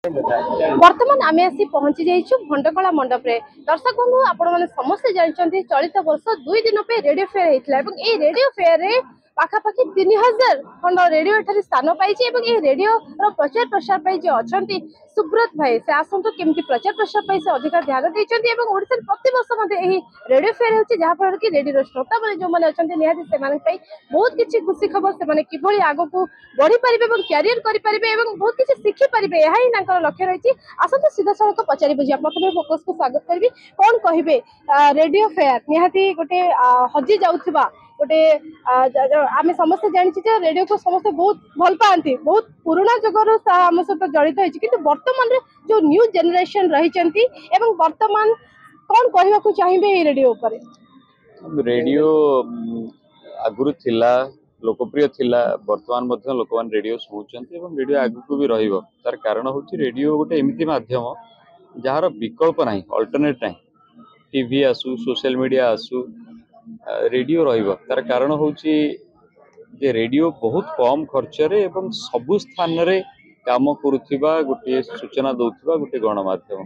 बर्तमान आम आसी पहुंची जाइछु भंडकला मंडप रे। दर्शक बंधु आपण माने समस्त जानछन्ती चलित वर्ष 2 दिन पे रेडियो फेयर हेतला एवं ए रेडियो फेयर रे पाखापाखि 3000 खंड रेडियो एठारे स्थान पाइछि एवं ए रेडियो रो प्रचार प्रसार पाइ जे अछन्ती सुब्रत भाई से आसंतु केमती प्रचार प्रसार पाइ से अधिक ध्यान दैछन्ती एवं ओडिसा प्रति वर्ष मध्ये एही रेडियो फेयर होछि जहा पर कि रेडियो श्रोता माने जो माने अछन्ती निहाती से माने पाइ बहुत किछि खुशी खबर से माने किभଳି आगो को बढ़ी परिबे एवं कैरियर करि परिबे एवं बहुत किछि सिखि परिबे एहा ही नाकर लक्ष्य रहिछि। आसंतु सीधा सड़क पचारि बुझिया प्रथमे फोकस को स्वागत करबी कोन कहिबे रेडियो फेयर निहाती गोटे हजी जाउथबा गोटे आम समस्त जानी रेडियो को समस्त बहुत भल पाती बहुत पुराना जुगर आम सहित जड़ित होती कि बर्तमान जो न्यू जेनेरेशन रही बर्तमान कौन कहवाक चाहिए रेडियो पर रेडियो आगुरी थिला लोकप्रिय थिला वर्तमान लोक रेडियो शुणुंट रेडियो आगू भी रही तार कारण हूँ रेडियो गोटे एमती मध्यम जार विकल्प ना अल्टरनेट ना टीवी आसू सोशल मीडिया आसू रेडियो तार कारण हूँ जे रेडियो बहुत कम खर्च एवं सबु स्थान रे काम करुवा गोटे सूचना दौथवा गोटे गणमाध्यम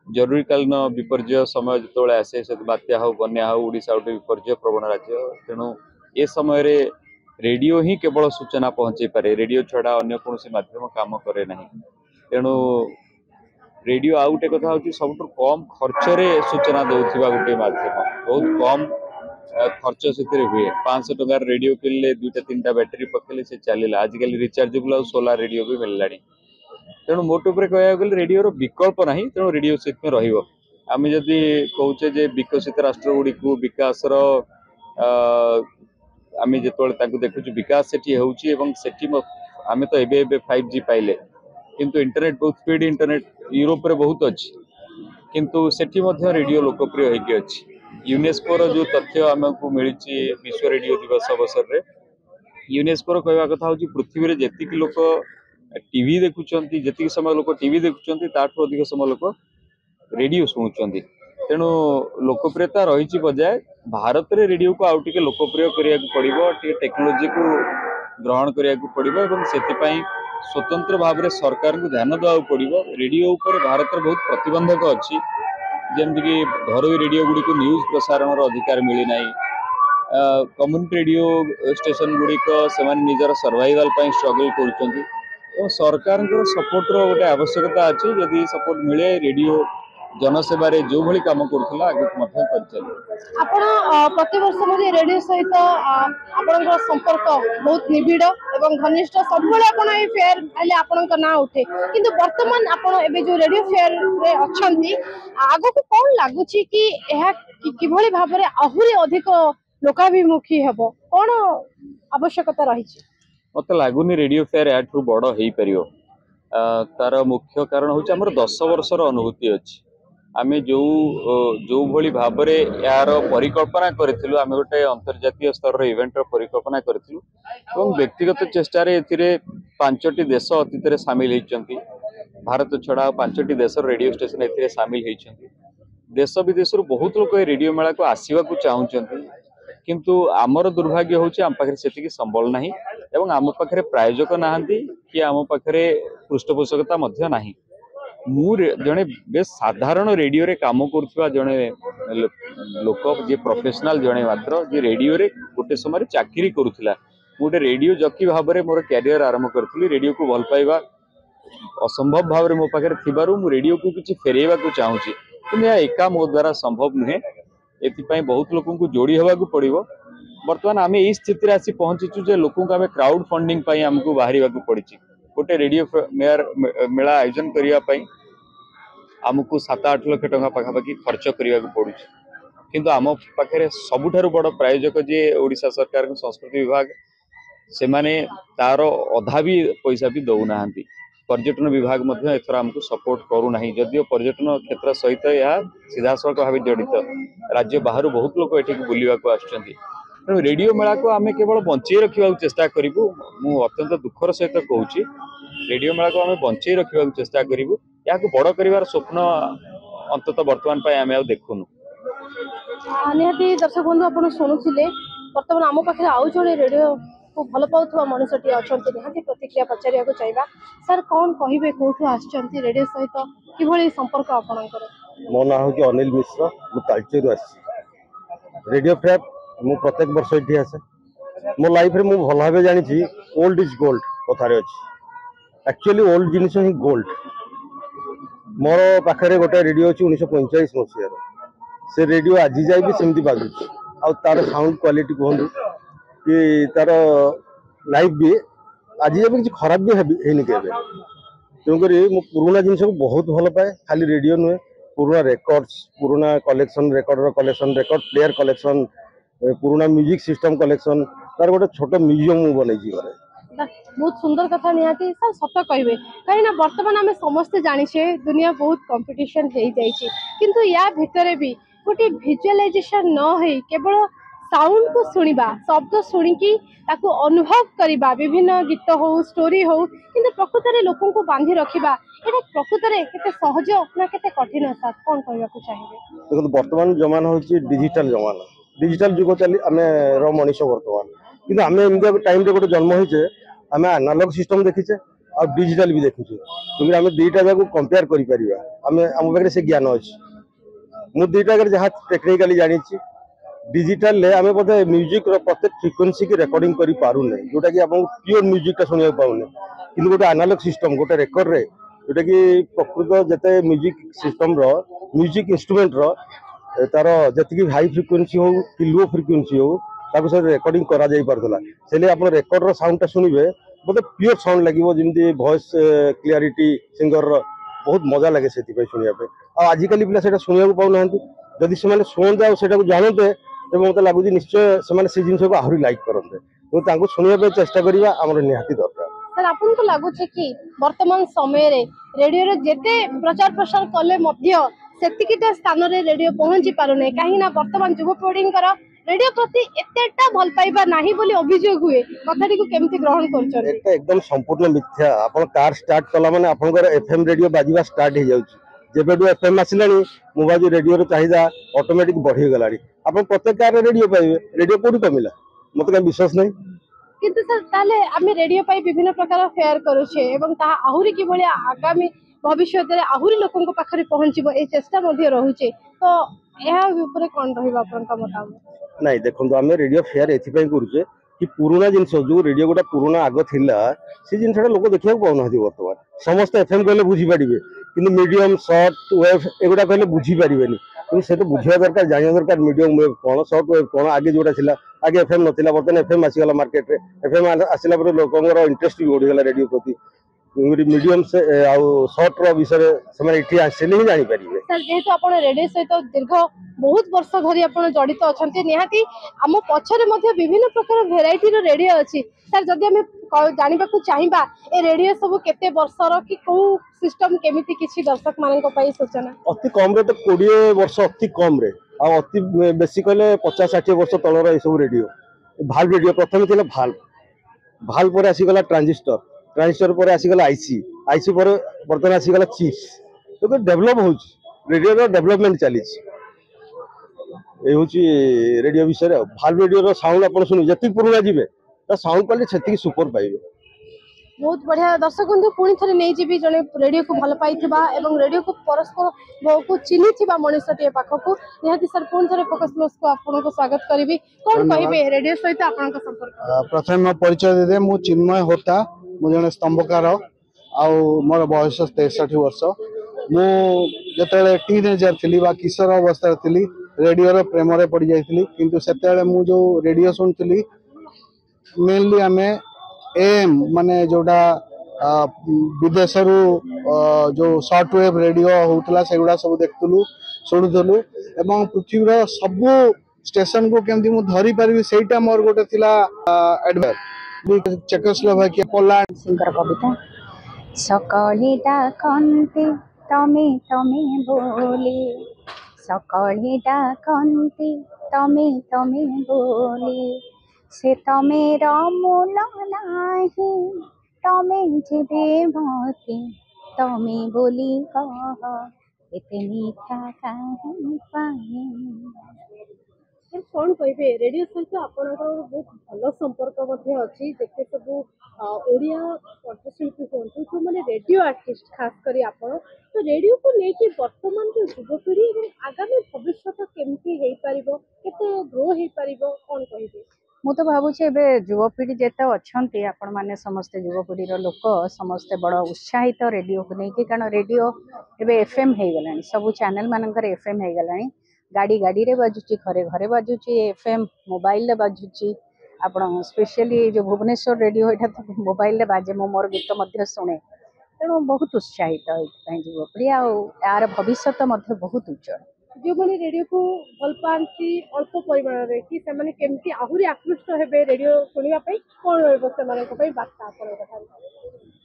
जरूरीकालीन विपर्य समय जो आसे बात्या हो बन्या हो ओडिशा गोटे विपर्य प्रवण राज्य तेणु ए समय रे रेडियो ही केवल सूचना पहुंचे पारे रेडियो छड़ा अन्य कौन माध्यम काम करे ना तेणु रेडियो आउ गोटे कथा हूँ सब कम खर्च रे सूचना दौथवा गोटे माध्यम बहुत कम खर्च से हुए 500 टंकार रेडियो किनले 2-3टा बैटेरी पकेले से चलला आजिकल रिचार्जेबल और सोलार रेडियो भी मिलला तेणु मोट उपर कह रेडियो विकल्प ना तेणु रेडियो से आम जदि कौचे जे विकसित राष्ट्र गुड़ी को विकास आम जो देखु विकास से आम तो एबे 5G पाइले किंतु इंटरनेट बहुत स्पीड इंटरनेट यूरोप रे बहुत अच्छी किंतु सेठी मध्य रेडियो लोकप्रिय होगी अच्छी यूनेस्को जो तथ्य आमको मिली विश्व रेडियो दिवस अवसर में यूनेस्को कहवा कथा हूँ पृथ्वी में जी लोक टीवी देखुं जी समय लोक टीवी देखुं ताठू अधिक समय लोक रेडियो शुणुंट तेणु लोकप्रियता रही बजाय भारत में रेडियो को आउ टे लोकप्रिय करा पड़ो टेक्नोलोजी को ग्रहण करा पड़ो से स्वतंत्र भाव में सरकार को ध्यान देवा पड़ो रेडियो उपर भारत में बहुत प्रतिबंधक अच्छी जमीक घर रेडियो गुड़ी को न्यूज प्रसारण अधिकार मिलना कम्युनिटी रेडियो स्टेशन गुड़िक से निजर सर्वाइवल स्ट्रगल कर सरकार सपोर्ट गोटे आवश्यकता अच्छी जदि सपोर्ट मिले रेडियो जनसेवा जो भली काम करुला आगे प्रति वर्ष रेडियो सहित आपण संपर्क बहुत निबिड़ एवं घनिष्ठ सब फेयर आप ना उठे किंतु वर्तमान आपण जो रेडियो फेयर रे अच्छी आग को कौन लगुच कि किभली भाव में आहुरी अधिक लोकाभिमुखी हेब कौन आवश्यकता रही मत लगुनि रेडियो फेयर याठू बड़ हो पार तार मुख्य कारण हूँ आम 10 वर्षर अनुभूति अच्छी आम जो भली भाव में यार परिकल्पना करूँ आम गोटे अंतर्जातीय स्तर इवेंटर परिकल्पना करूँ व्यक्तिगत चेष्टार 5टी देश अतीत सामिल होती भारत छड़ा 5टी देश रेडियो स्टेशन ए सामिल होती देश विदेश बहुत लोग रेडियो मेला को आसवाक चाहते किंतु आमर दुर्भाग्य हूँ आम पाखे से संबल ना एवं आम पाखे प्रायोजक ना कि आम पाखे पृष्ठपोषकता ना जड़े बेस साधारण रेडियो रे काम करुवा जड़े लोक जी प्रोफेशनल जड़े मात्र जी रेडियो रे गोटे समय चाकरी करुला गोटे रेडियो जकी भाव में मोर कैरियर आरंभ करी रेडियो को भल पाइबा असंभव भाव में मो पाखे थी रेडियो को किसी फेरवा को चाहूँगी कि एका मो द्वारा संभव नुहे एपाई बहुत लोक जोड़ी हवा पड़ो बर्तमान आम यही स्थिति आसी पहुंचीचु जे लोक आम क्राउड फंडिंग आमको बाहर पड़ी गोटे रेडियो मेला आयोजन करने आमको 7-8 लाख टंका पाखापाखि खर्च करने पड़ू किंतु आम पाखे सबुठारु बड़ प्रायोजक जी ओडिशा सरकार संस्कृति विभाग से माने तार अधा भी पैसा भी दौना पर्यटन विभाग एथर आमको सपोर्ट करूना जदिव पर्यटन क्षेत्र सहित यह सीधा सड़क भाव जड़ित राज्य बाहर बहुत लोग ये बुलवाक आसुँच रेडियो मेला को आम केवल बंचे रखा चेष्टा करूँ मु अत्यंत दुखर सहित कहूँ रेडियो मेला को आम बंचे रखा चेष्टा करूँ या बड़ कर स्वप्न अंतत बर्तमान आम देखुनु निहाती दर्शक बंधु आप शुणुले बर्तमान आम पाखे आउ जड़े रेडियो को भल पाउथुवा मनुष्यटी अछंती निहाती प्रतिक्रिया पचारिया चाहिए सर कौन कहिबे कोठु आछंती रेडियो सहित किभଳି संपर्क आपणकर मो ना हूँ अनिल मिश्र मु तालचेर आसी रेडियो फेयर मु प्रत्येक वर्ष ये आसे मो लाइफ रे मु भल भाव जानी ओल्ड इज गोल्ड कथार अच्छी एक्चुअली ओल्ड जिनिस ही गोल्ड मोर पाखे गोटे रेडियो अच्छी 1945 मसीह से रेडियो आज जाए भी सेमती बाजुची आ तार साउंड क्वालिटी कहूँ कि तार लाइफ भी आज जाए किसी खराब भी है तेणुक मु पुराना जिन को बहुत भल पाए खाली रेडियो नुहे पुराना रेकर्ड्स पुराना collection record record player collection पुराना म्यूजिक सिस्टम कलेक्शन तार गोटे छोट म्यूजियम मु बन घरे बहुत सुंदर कथा निहाती सर सत कहे कहीं बर्तमान आम समस्ते जाचे दुनिया बहुत कंपटीशन हो जाइए किंतु या भितर भी गोटे भिजुअलाइजेशन न हो केवल साउंड को सुनिबा शब्द शुणिकी अनुभव करवा विभिन्न गीत हो स्टोरी हो किंतु प्रकृत में लोक को बांधि रखा ये प्रकृत में केते सहज ना केते कठिन सर कौन कहना चाहिए देखो वर्तमान जमाना हूँ डिजिटल जमाना डिजिटल जुग चली आम मनीष वर्तमान कि आम एमती टाइम गोटे जन्म होचे आम एनालॉग सिस्टम देखीचे और डिजिटल भी देखीचे क्योंकि आम दुईटा जाक कंपेयर करें आम पाखे से ज्ञान अच्छी मु दुईटा जहाँ टेक्निकाली जानी डिजिटल आम बोधे म्यूजिक प्रत्येक फ्रिक्वेन्सी की रेकर्डिंग कर पारूने जोटा कि आपको प्योर म्यूजिक शुणा पाऊने कि गोटे एनालॉग सिस्टम गोटे रेकर्ड रे जोटा कि प्रकृत जिते म्यूजिक सिस्टम म्यूजिक इंस्ट्रूमेंट तार जी हाई फ्रिक्वेन्सी हो कि लो फ्रिक्वेन्सी हो सब रेकर्डिंग करा जाई पारथला से आप रेकर्ड साउंड शुणवे बोधे प्योर साउंड लगे जमी वॉइस क्लियरिटी सिंगर बहुत मजा लगे से शुणापे आजिकल पिला से शुणा पाऊना जदि से शुणते आटा जानते तो मतलब लगुच निश्चय से जिन को आहरी लाइक करते तो शुणा चेष्टा करवा आम निहाती दरकार सर आपन को लगुच कि वर्तमान समय रे रेडियो रे जेते प्रचार प्रसार कले मध्य सेतिकिटा स्थान रे रेडियो पहुंची पारुने कहीं ना वर्तमान युवपीढ़ी रेडियो प्रति एतेटा भल पाइबा नाही बोली अभियोग हुए कथाटी को केमती ग्रहण करछन एटा एकदम संपूर्ण मिथ्या आपण कार स्टार्ट कला माने आपनकर एफएम रेडियो बाजिबा स्टार्ट हो जाउची जेबेडू एफएम आसिलानी मोबाइल रेडियो रो चाहिदा ऑटोमेटिक बढ़ी गलाडी आपण प्रत्येक कार रेडियो पाइबे रेडियो कोडी कमिला मते का विश्वास नहीं किंतु सर ताले आमे रेडियो पाई विभिन्न प्रकार फेयर करूछे एवं ता आहुरी कि भलिया आगामी भविष्य रे आहुरी लोकन को पाखरे पहुंचबो ए चेष्टा मध्ये रहूचे तो एहा ऊपर कोन रहिबा आपन का बताबो नहीं देखो आम रेडियो फेयर एथपाई करुचे कि पुराना जिन जो रेडियो गोटा पुराना आग थिला से जिनसा लोक देखा पाऊना बर्तमान समस्त एफएम कहले बुझीपारे कि मीडियम सर्ट वेव एगुड़ा कहले बुझीपारे से तो बुझा दरकार जाना दरकार मीडियम वेव कौन सर्ट वेव कौन आगे जोटा था आगे एफएम नाला बर्तमान एफएम आसीगला मार्केट रे एफएम आसला लोकर इंटरेस्ट भी बढ़ीगला रेडियो प्रति मीडियम से सर्ट विषय से आसले ही जापर सर जेहेतु आप रेडियो सहित दीर्घ बहुत वर्ष धरी आप जड़ित अच्छा निहाती आम पछरे विभिन्न प्रकार भेराइटी रेडियो अच्छी सर जदि आम जानवा चाहिए ए रेडियो सब केते वर्षर कि कौ सिस्टम केमिति किछि दर्शक मानक पई सूचना अति कम रे तो 20 वर्ष अति कम रे आ अति बेसी कहले 50-60 वर्ष तलर ए सब रेडियो भाल्व रेडियो प्रथम थिला भाल्व पर आसीगला ट्रांजिस्टर ट्रांजिस्टर पर आसीगला आईसी आईसी पर बर्तमान आसीगला चिप्स तो डेवलप होउची रेडियो रो डेवलपमेंट चली ए होची रेडियो विषय भाल्व रेडियो रो साउंड अपन सुनि जति पुराना जिवे तो साउंड क्वालिटी सेति सुपर पाइबे बहुत बढ़िया दर्शक बंधु पुणी थे नहीं जी जड़े रेडियो को भल पाई रेडियो को परस्पर को चिन्ही मनुष्य पाखक निहाती सर पुणी थे फोकस न्यूज को आपको स्वागत करी कौन कहे रेडियो सहित आपन संपर्क प्रथम परिचय देदे मु चिन्मय होता मु जने स्तंभकार मोर बयस 63 वर्ष मु जते टीनेजर थी किशोर अवस्था थी रेडियो प्रेम रे पड़ जाइली किंतु सेते मु जो रेडियो सुनती मेनली आमे एम माने जोड़ा विदेश जो शॉर्टवेव रेडियो होता से गुड़ा सब देखुलु शुणुलु एवं पृथ्वी सबू स्टेशन को केमती मु धरी पारि सेटा मोर गोटे थिला एडवाइस चेकोस्लोवाकिया पोलैंड सिंगर कविता सकली डाकन्ते तमे तमे बोले सकली डाकन्ते तमे तमे बोले से तमे रमूल नाही तमे जीवे मते तमे बोली कह एते मीठा काहे पाए कौन कहे रेडियो सहित आपन बहुत भल संपर्क अच्छी देखते सब ओडिया कंठशिल्पी हूँ जो मैंने रेडियो आर्टिस्ट खास कर आपण तो रेडियो को लेकिन वर्तमान जो युवपीढ़ी आगामी भविष्य केमती हो पार केते ग्रो हो पार कौन कहे मु तो भावुँ युवपीढ़ी जिते अच्छा आपण मैंने समस्ते युवपीढ़ी लोक समस्ते बड़ उत्साहित रेडियो को लेकिन कारण रेडियो एवं एफएम हो गला सब चैनल मानक एफएम हो गला गाड़ी गाड़ी रे बाजुची घरे घरे बाजुची एफएम मोबाइल बाजुची आपण स्पेशली जो भुवनेश्वर रेडियो यहाँ तो मोबाइल बाजे मो मोर गीत शुणे तेणु बहुत उत्साहित युवपीढ़ी यार भविष्य बहुत उज्जवल जो मैंने रेडियो को भल पाती अल्प परिमाण में कि केमती आहरी आकृष्ट हेबे रेडियो शुणापी कौन रही बार्ता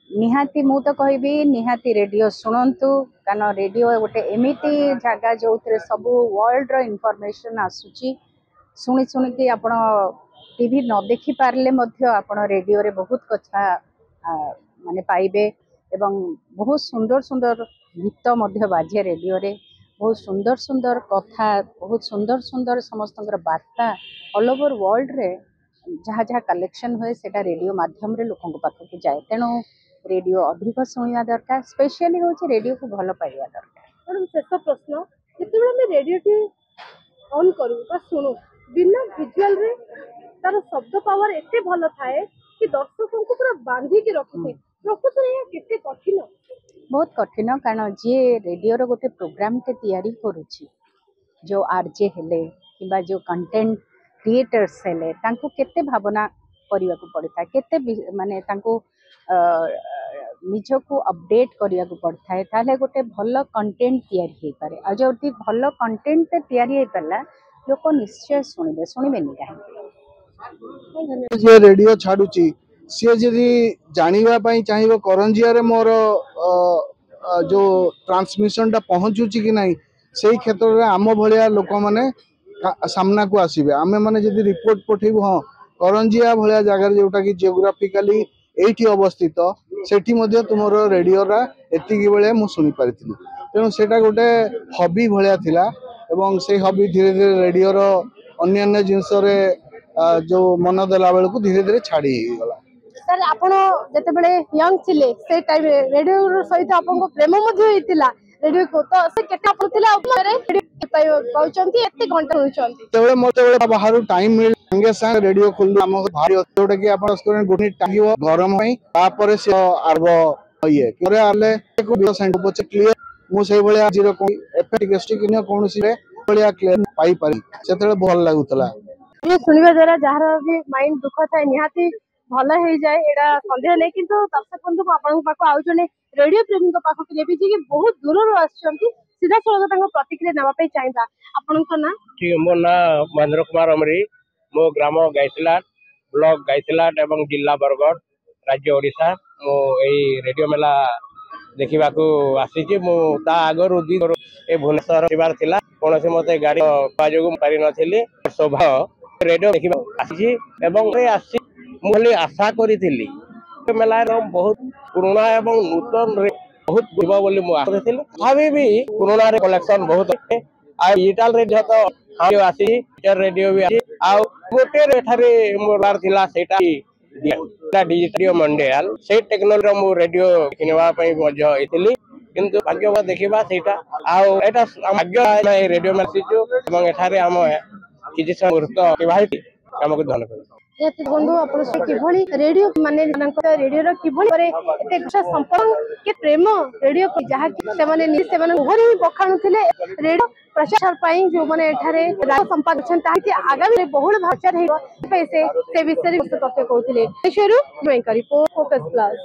निहाती मु तो कहबी निहाती रेडियो शुणु कारण रेडियो गोटे एमिटी जगह जो सब वर्ल्ड रो इनफॉरमेशन आसुची शुणी शुणिकी आपण टीवी न देखि पारले मध्य आपण रेडियो रे बहुत कथा माने पाइबे एवं बहुत सुंदर सुंदर गीत मध्य बाजे रेडियो रे बहुत सुंदर सुंदर कथा बहुत सुंदर सुंदर समस्त वार्ता ऑल ओवर वर्ल्ड रे जहाँ जहाँ कलेक्शन हुए सेटा रेडियो माध्यम रे लोकन पाखक जाए तेणु रेडियो अधिक शुणा दरकार स्पेशली हूँ रेडियो को भल पाइबा दरकार। शेष प्रश्न जिते रेडियो टी ऑन करूँ शुणु बिना विजुअल रे तार शब्द पावर एते भल थाए कि दर्शकों को पूरा बांधिकी रखुथे प्रकृत में केते कठिन बहुत कठिन कारण जी रेडियो रो गोटे प्रोग्राम के तैयारी करुची जो आरजे हेले किबा जो कंटेंट क्रिएटर्स हेले तांको केते भावना करिया को पड़ता केते माने तांको निजको अपडेट करिया को पड़ता है ताले गोटे भल कंटेंट तैयारी हे पारे आ जो भल कंटेंट तैयारी हे पला लोक निश्चय सुनिबे सुनिबेनी काहे जे रेडियो छाडुची सी जदि जानिबा पई चाहिबो करंजिया रे मोर जो ट्रांसमिशन टा पहुंचुची कि नहीं सेही क्षेत्र रे आम भलिया लोक माने सामना को आसीबे आमे माने जदि रिपोर्ट पठेबो हां करंजिया भलिया जगह जोटा कि जियोग्राफिकली एठी अवस्थित सेठी मध्ये तुमर रेडियो रा एतिकी बेले मु सुनी पारिथिली तेणु सेटा गोटे हॉबी भलिया थिला एवं से हॉबी धीरे धीरे रेडियो रो अन्य जिनस रे जो मन देला बेल को धीरे धीरे छाड़ी गला। सर आपण जते बेले यंग थिले से टाइम रेडियो सहित आपन प्रेम मध्ये हेतिला रेडियो को तो से केटा आपण थिला ऊपर रेडियो पाउचंती एते घंटा होचंती तेबे मते बेले बाहर टाइम मिल संगे संग रेडियो खोल हम भारी जोटा कि आपण स्क्रीन गुनी टांगियो गरम पई तापर से आरब ये करे आले को 20% पचे क्लियर मु से भले आज रो एफेक्टिव किन कोनसी रे भलिया क्लियर पाई पारी सेतले भल लागुतला ये सुनिबा जरा जहार भी माइंड दुख थाए निहाती भल हो जाए एटा संदेह नहीं किंतु दर्शक बंधु आपण पाखो आउ जने रेडियो प्रेमी पाखो नेबी जे कि बहुत दूर रो आछंती सीधा सळग तांको प्रतिक्रिया नेबा पई चाहिदा आपण को ना ठीक मो ना महेंद्र कुमार अमरी मो ग्राम गायतलाट ब्लॉक गायतलाट एवं जिला बरगढ़ राज्य ओडिशा मो एई रेडियो मेला देखा आसी ता आगर ए भुवनेश्वर जीवार थिला कोनोसी मते गाड़ी जो पारि नथिली सौभाग्य रेडियो देखा आसी एवं आसी मुझे आशा करी मेला बहुत पुराना एवं नूतन रे बहुत गुबा बोली मु आशा थी भाभी भी पुराना रे कलेक्शन बहुत आ डिजिटल रेडियो तो हां आसी रेडियो भी आसी आ गोटे एठारे मोबार थिला सेटा डिजिटल मंडियाल से टेक्नोलॉजी मु रेडियो किनवा पई मजा एथिली किंतु भाग्य देखिबा सेटा आ एटा भाग्य रेडियो मेसिजो एवं एठारे हम किछि मुहूर्त विवाहित हमको धन कर बंधु आपण किभली रेडियो माने रेडियो रो किभली एते संपर्क के प्रेम रेडियो को जहा कि से माने ओहरी बखाणुथिले रेडियो प्रचार पाई जो माने एठारे राज संपादक छन ताकि आगामी बहुल प्रचार हेबो से विषय तथ्य कहउथिले शेरू मैं करी फोकस प्लस।